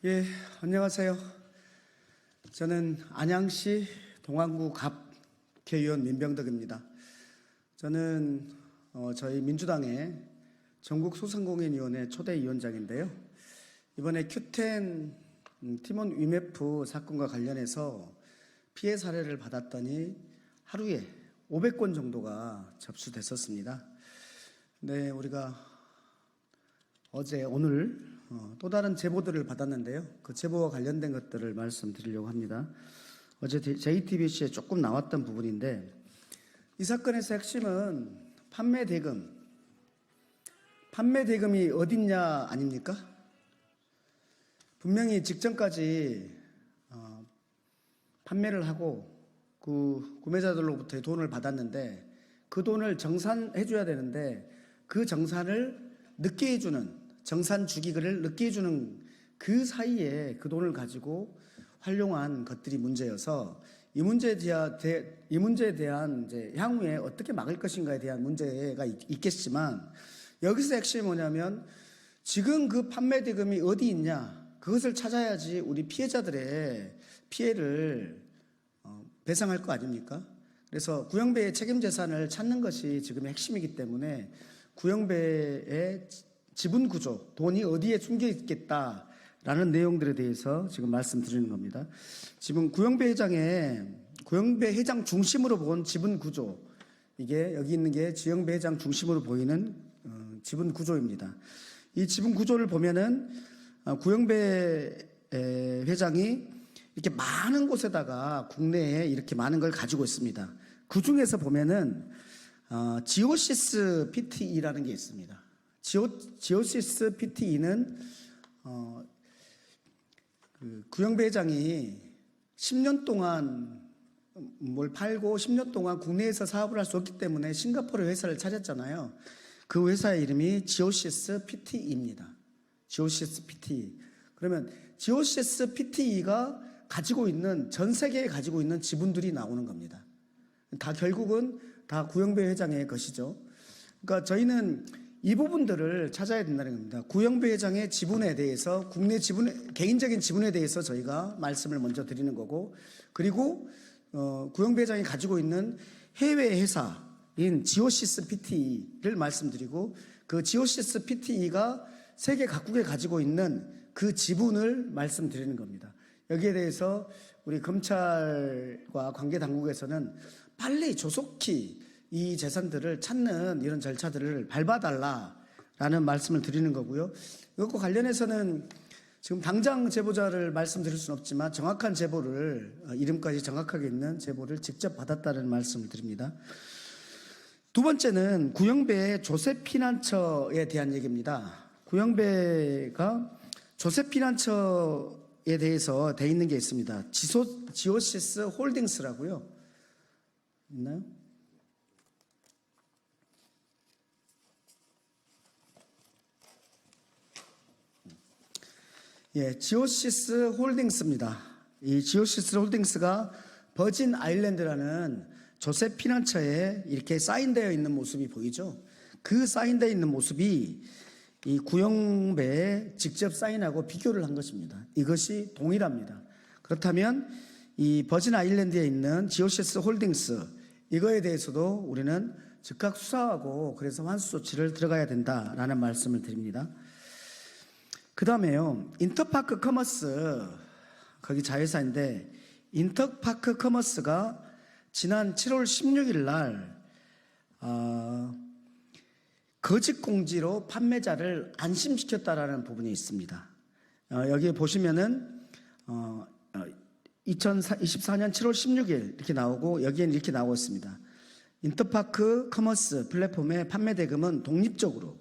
예, 안녕하세요. 저는 안양시 동안구 갑계의원 민병덕입니다. 저는 저희 민주당의 전국소상공인위원회 초대위원장인데요. 이번에 Q10 팀원 위메프 사건과 관련해서 피해 사례를 받았더니 하루에 500건 정도가 접수됐었습니다. 네, 우리가 어제 오늘 또 다른 제보들을 받았는데요. 그 제보와 관련된 것들을 말씀드리려고 합니다. 어제 JTBC에 조금 나왔던 부분인데, 이 사건에서 핵심은 판매 대금이 어딨냐 아닙니까? 분명히 직전까지 판매를 하고 그 구매자들로부터 돈을 받았는데, 그 돈을 정산해 줘야 되는데 그 정산을 늦게 해주는, 정산 주기를 늦게 해주는 그 사이에 그 돈을 가지고 활용한 것들이 문제여서, 이 문제에 대한 이제 향후에 어떻게 막을 것인가에 대한 문제가 있겠지만, 여기서 핵심이 뭐냐면 지금 그 판매 대금이 어디 있냐, 그것을 찾아야지 우리 피해자들의 피해를 배상할 거 아닙니까? 그래서 구형배의 책임 재산을 찾는 것이 지금의 핵심이기 때문에 구형배의 지분 구조, 돈이 어디에 숨겨 있겠다라는 내용들에 대해서 지금 말씀드리는 겁니다. 지금 구형배 회장 중심으로 본 지분 구조, 이게 여기 있는 게 지형배 회장 중심으로 보이는 지분 구조입니다. 이 지분 구조를 보면은 구형배 회장이 이렇게 많은 곳에다가 국내에 이렇게 많은 걸 가지고 있습니다. 그 중에서 보면은 지오시스 PTE라는 게 있습니다. 지오시스 PTE는 그 구형배 회장이 10년 동안 뭘 팔고 10년 동안 국내에서 사업을 할 수 없기 때문에 싱가포르 회사를 차렸잖아요. 그 회사의 이름이 지오시스 PTE입니다. 지오시스 PTE. 그러면 지오시스 PTE가 가지고 있는, 전 세계에 가지고 있는 지분들이 나오는 겁니다. 다 결국은 다 구형배 회장의 것이죠. 그러니까 저희는 이 부분들을 찾아야 된다는 겁니다. 구형배 회장의 지분에 대해서, 국내 지분, 개인적인 지분에 대해서 저희가 말씀을 먼저 드리는 거고, 그리고 구형배 회장이 가지고 있는 해외 회사인 지오시스 PTE를 말씀드리고, 그 지오시스 PTE가 세계 각국에 가지고 있는 그 지분을 말씀드리는 겁니다. 여기에 대해서 우리 검찰과 관계 당국에서는 빨리 조속히 이 재산들을 찾는 이런 절차들을 밟아달라라는 말씀을 드리는 거고요. 이것과 관련해서는 지금 당장 제보자를 말씀드릴 수는 없지만 정확한 제보를, 이름까지 정확하게 있는 제보를 직접 받았다는 말씀을 드립니다. 두 번째는 구형배의 조세피난처에 대한 얘기입니다. 구형배가 조세피난처에 대해서 돼 있는 게 있습니다. 지오시스 홀딩스라고요. 있나요? 예, 지오시스 홀딩스입니다. 이 지오시스 홀딩스가 버진 아일랜드라는 조세 피난처에 이렇게 사인되어 있는 모습이 보이죠? 그 사인되어 있는 모습이 이 구형배에 직접 사인하고 비교를 한 것입니다. 이것이 동일합니다. 그렇다면 이 버진 아일랜드에 있는 지오시스 홀딩스, 이거에 대해서도 우리는 즉각 수사하고 그래서 환수 조치를 들어가야 된다라는 말씀을 드립니다. 그 다음에요, 인터파크 커머스, 거기 자회사인데, 인터파크 커머스가 지난 7월 16일 날 거짓 공지로 판매자를 안심시켰다라는 부분이 있습니다. 여기에 보시면은 2024년 7월 16일 이렇게 나오고, 여기에는 이렇게 나오고 있습니다. 인터파크 커머스 플랫폼의 판매 대금은 독립적으로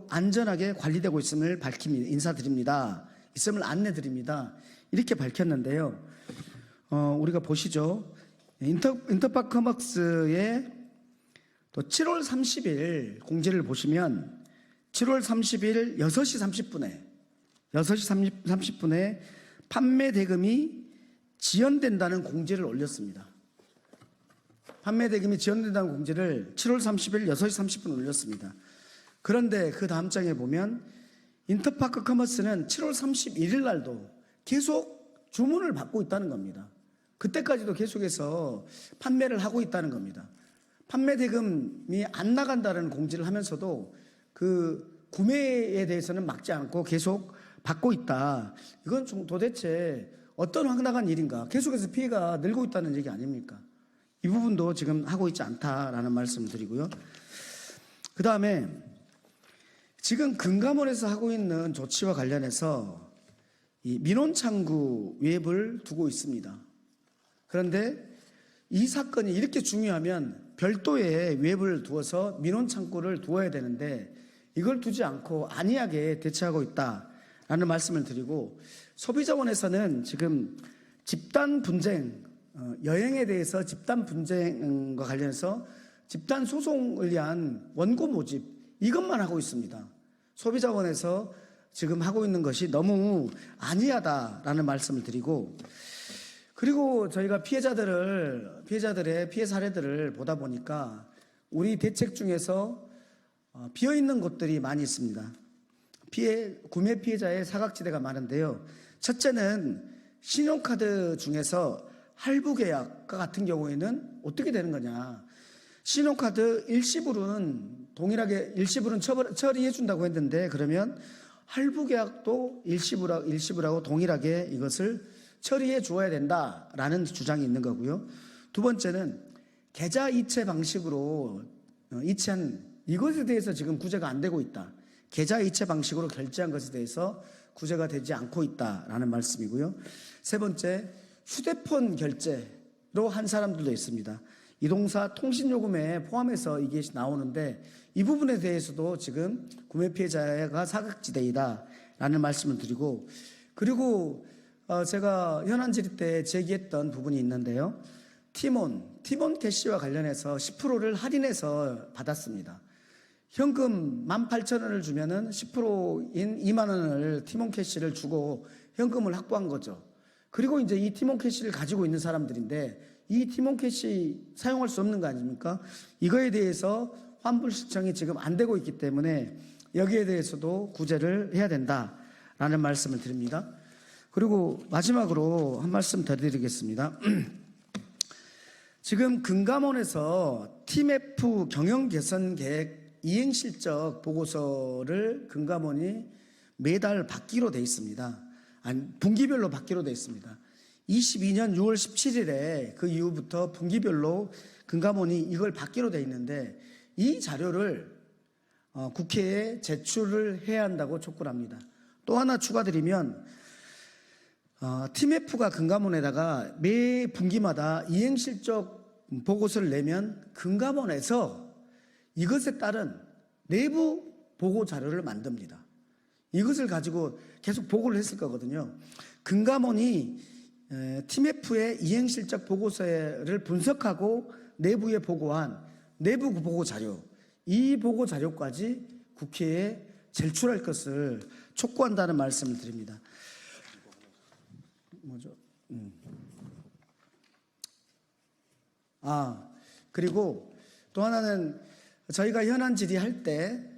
안전하게 관리되고 있음을 인사드립니다. 있음을 안내드립니다. 이렇게 밝혔는데요. 우리가 보시죠. 인터파크 커머스의 또 7월 30일 공지를 보시면 7월 30일 6시 30분에 판매 대금이 지연된다는 공지를 올렸습니다. 판매 대금이 지연된다는 공지를 7월 30일 6시 30분 올렸습니다. 그런데 그 다음 장에 보면 인터파크 커머스는 7월 31일 날도 계속 주문을 받고 있다는 겁니다. 그때까지도 계속해서 판매를 하고 있다는 겁니다. 판매 대금이 안 나간다는 공지를 하면서도 그 구매에 대해서는 막지 않고 계속 받고 있다. 이건 좀 도대체 어떤 황당한 일인가? 계속해서 피해가 늘고 있다는 얘기 아닙니까? 이 부분도 지금 하고 있지 않다라는 말씀을 드리고요. 그 다음에 지금 금감원에서 하고 있는 조치와 관련해서 이 민원창구 웹을 두고 있습니다. 그런데 이 사건이 이렇게 중요하면 별도의 웹을 두어서 민원창구를 두어야 되는데 이걸 두지 않고 안이하게 대처하고 있다라는 말씀을 드리고, 소비자원에서는 지금 집단 분쟁, 여행에 대해서 집단 분쟁과 관련해서 집단 소송을 위한 원고 모집, 이것만 하고 있습니다. 소비자원에서 지금 하고 있는 것이 너무 안이하다라는 말씀을 드리고, 그리고 저희가 피해자들의 피해 사례들을 보다 보니까 우리 대책 중에서 비어있는 곳들이 많이 있습니다. 구매 피해자의 사각지대가 많은데요. 첫째는 신용카드 중에서 할부 계약과 같은 경우에는 어떻게 되는 거냐. 신용카드 일시불은 동일하게 일시불은 처리해 준다고 했는데, 그러면 할부 계약도 일시불하고 동일하게 이것을 처리해 주어야 된다라는 주장이 있는 거고요. 두 번째는 계좌 이체 방식으로 이체한 이것에 대해서 지금 구제가 안 되고 있다. 계좌 이체 방식으로 결제한 것에 대해서 구제가 되지 않고 있다라는 말씀이고요. 세 번째, 휴대폰 결제로 한 사람들도 있습니다. 이동사 통신요금에 포함해서 이게 나오는데 이 부분에 대해서도 지금 구매 피해자가 사각지대이다라는 말씀을 드리고, 그리고 제가 현안 질의 때 제기했던 부분이 있는데요. 티몬 캐시와 관련해서 10%를 할인해서 받았습니다. 현금 18,000원을 주면은 10%인 2만 원을 티몬 캐시를 주고 현금을 확보한 거죠. 그리고 이제 이 티몬 캐시를 가지고 있는 사람들인데 이 티몬 캐시 사용할 수 없는 거 아닙니까? 이거에 대해서 환불 신청이 지금 안 되고 있기 때문에 여기에 대해서도 구제를 해야 된다라는 말씀을 드립니다. 그리고 마지막으로 한 말씀 더 드리겠습니다. 지금 금감원에서 TMF 경영 개선 계획 이행 실적 보고서를 금감원이 매달 받기로 돼 있습니다. 분기별로 받기로 돼 있습니다. 22년 6월 17일에 그 이후부터 분기별로 금감원이 이걸 받기로 돼 있는데 이 자료를 국회에 제출을 해야 한다고 촉구를 합니다. 또 하나 추가드리면 TMF가 금감원에다가 매 분기마다 이행실적 보고서를 내면 금감원에서 이것에 따른 내부 보고 자료를 만듭니다. 이것을 가지고 계속 보고를 했을 거거든요. 금감원이 TMF의 이행실적 보고서를 분석하고 내부에 보고한 내부 보고 자료, 이 보고 자료까지 국회에 제출할 것을 촉구한다는 말씀을 드립니다. 그리고 또 하나는 저희가 현안 질의할 때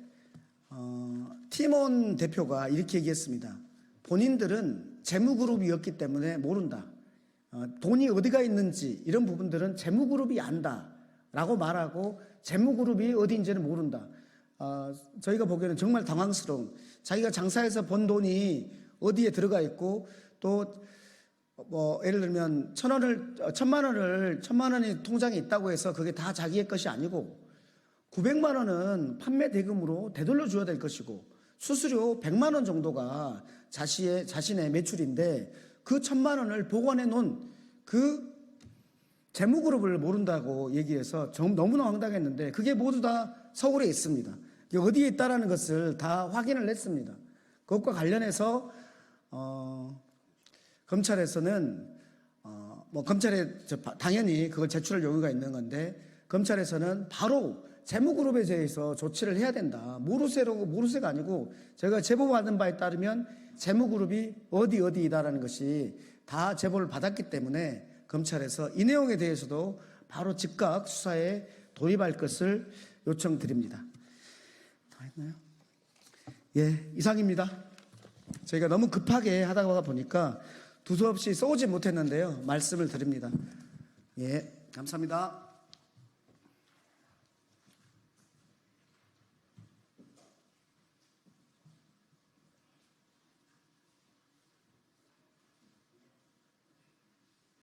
티몬 대표가 이렇게 얘기했습니다. 본인들은 재무그룹이었기 때문에 모른다. 돈이 어디가 있는지 이런 부분들은 재무그룹이 안다라고 말하고 재무그룹이 어디인지는 모른다. 저희가 보기에는 정말 당황스러운, 자기가 장사해서 번 돈이 어디에 들어가 있고 또 예를 들면 1,000만 원이 통장에 있다고 해서 그게 다 자기의 것이 아니고 900만 원은 판매 대금으로 되돌려 줘야 될 것이고 수수료 100만 원 정도가 자신의 매출인데 그 1,000만 원을 보관해 놓은 그 재무그룹을 모른다고 얘기해서 너무나 황당했는데 그게 모두 다 서울에 있습니다. 어디에 있다라는 것을 다 확인을 했습니다. 그것과 관련해서 검찰에서는 검찰에 당연히 그걸 제출할 여유가 있는 건데 검찰에서는 바로 재무그룹에 대해서 조치를 해야 된다. 모르쇠가 아니고 제가 제보받은 바에 따르면 재무그룹이 어디이다라는 것이 다 제보를 받았기 때문에 검찰에서 이 내용에 대해서도 바로 즉각 수사에 돌입할 것을 요청드립니다. 다 했나요? 예, 이상입니다. 저희가 너무 급하게 하다가 보니까 두서없이 쏘지 못했는데요. 말씀을 드립니다. 예, 감사합니다.